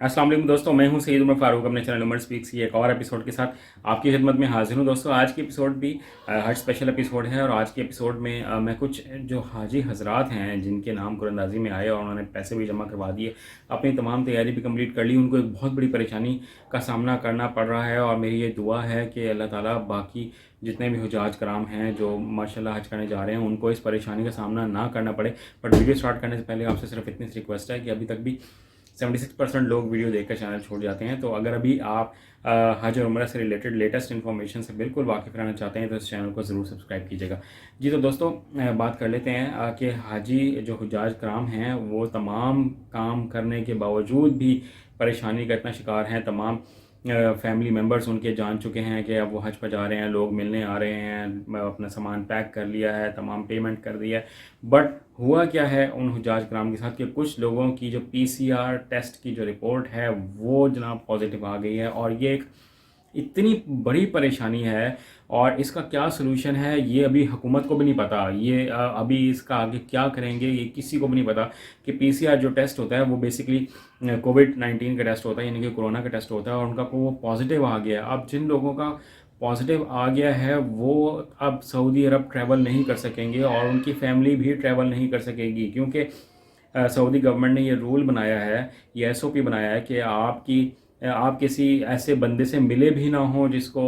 अस्सलाम वालेकुम दोस्तों, मैं हूं सईद उमर फारूक अपने चैनल उमर स्पीक्स की एक और एपिसोड के साथ आपकी खिदमत में हाजिर हूं। दोस्तों आज की एपिसोड भी हज स्पेशल एपिसोड है और आज के एपिसोड में मैं कुछ जो हाजी हजरात हैं जिनके नाम कुरंदाजी में आए और उन्होंने पैसे भी जमा करवा दिए, अपनी तमाम तैयारी भी कंप्लीट कर ली, उनको एक बहुत बड़ी परेशानी का सामना करना पड़ रहा है। और मेरी ये दुआ है कि अल्लाह ताला बाकी जितने भी हुजाज कराम हैं जो माशाल्लाह हज करने जा रहे हैं उनको इस परेशानी का सामना ना करना पड़े। बट वीडियो स्टार्ट करने से पहले आपसे सिर्फ इतनी सी रिक्वेस्ट है कि अभी तक भी 76% लोग वीडियो देखकर चैनल छोड़ जाते हैं। तो अगर अभी आप हज और उम्रह से रिलेटेड लेटेस्ट इन्फॉर्मेशन से बिल्कुल वाकिफ़ रहना चाहते हैं तो इस चैनल को ज़रूर सब्सक्राइब कीजिएगा। जी तो दोस्तों बात कर लेते हैं कि हाजी जो हुजाज कराम हैं वो तमाम काम करने के बावजूद भी परेशानी का इतना शिकार हैं। तमाम फैमिली मेम्बर्स उनके जान चुके हैं कि अब वो हज पर जा रहे हैं, लोग मिलने आ रहे हैं, अपना सामान पैक कर लिया है, तमाम पेमेंट कर दिया है। बट हुआ क्या है उन हुजाज कराम के साथ कि कुछ लोगों की जो पीसीआर टेस्ट की जो रिपोर्ट है वो जनाब पॉजिटिव आ गई है और ये एक इतनी बड़ी परेशानी है। और इसका क्या सलूशन है ये अभी हुकूमत को भी नहीं पता। ये अभी इसका आगे क्या करेंगे ये किसी को भी नहीं पता। कि पीसीआर जो टेस्ट होता है वो बेसिकली कोविड-19 का टेस्ट होता है, यानी कि कोरोना का टेस्ट होता है, और उनका वो पॉजिटिव आ गया है। अब जिन लोगों का पॉजिटिव आ गया है वो अब सऊदी अरब ट्रैवल नहीं कर सकेंगे और उनकी फैमिली भी ट्रैवल नहीं कर सकेगी, क्योंकि सऊदी गवर्नमेंट ने ये रूल बनाया है, ये एसओपी बनाया है कि आप किसी ऐसे बंदे से मिले भी ना हो जिसको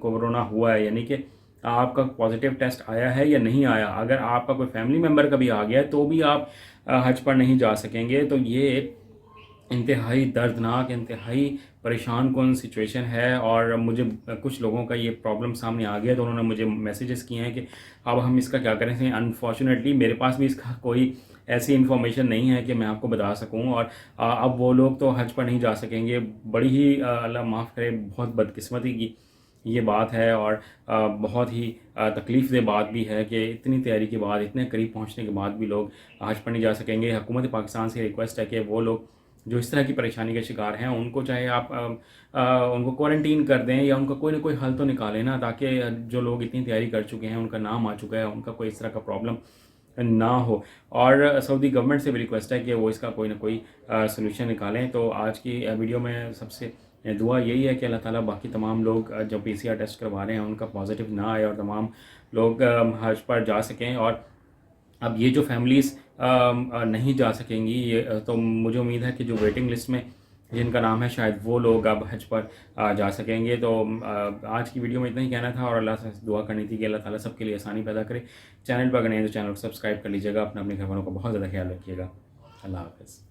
कोरोना हुआ है, यानी कि आपका पॉजिटिव टेस्ट आया है या नहीं आया। अगर आपका कोई फैमिली मेम्बर का भी आ गया है तो भी आप हज पर नहीं जा सकेंगे। तो ये इंतहाई दर्दनाक, इंतहाई परेशान कौन सिचुएशन है। और मुझे कुछ लोगों का ये प्रॉब्लम सामने आ गया तो उन्होंने मुझे मैसेजेस किए हैं कि अब हम इसका क्या करें। अनफॉर्चुनेटली मेरे पास भी इसका कोई ऐसी इन्फॉर्मेशन नहीं है कि मैं आपको बता सकूं। और अब वो लोग तो हज पर नहीं जा सकेंगे। बड़ी ही अल्लाह माफ़ करे बहुत बदकिस्मती की ये बात है और बहुत ही तकलीफ़ दह बात भी है कि इतनी तैयारी के बाद, इतने करीब पहुंचने के बाद भी लोग हज पर नहीं जा सकेंगे। हुकूमत पाकिस्तान से रिक्वेस्ट है कि वो लोग जो इस तरह की परेशानी के शिकार हैं उनको चाहे आप उनको क्वारंटीन कर दें या उनका कोई ना कोई हल तो निकालें ना, ताकि जो लोग इतनी तैयारी कर चुके हैं, उनका नाम आ चुका है, उनका कोई इस तरह का प्रॉब्लम ना हो। और सऊदी गवर्नमेंट से भी रिक्वेस्ट है कि वो इसका कोई ना कोई सलूशन निकालें। तो आज की वीडियो में सबसे दुआ यही है कि अल्लाह ताला बाकी तमाम लोग जो पीसीआर टेस्ट करवा रहे हैं उनका पॉजिटिव ना आए और तमाम लोग हज पर जा सकें। और अब ये जो फैमिलीज़ नहीं जा सकेंगी ये तो मुझे उम्मीद है कि जो वेटिंग लिस्ट में जिनका नाम है शायद वो लोग अब हज पर जा सकेंगे। तो आज की वीडियो में इतना ही कहना था और अल्लाह से दुआ करनी थी कि अल्लाह ताला सबके लिए आसानी पैदा करे। चैनल पर अगर नहीं तो चैनल को सब्सक्राइब कर लीजिएगा। अपने घर वालों का बहुत ज़्यादा ख्याल रखिएगा। अल्लाह हाफ़िज़।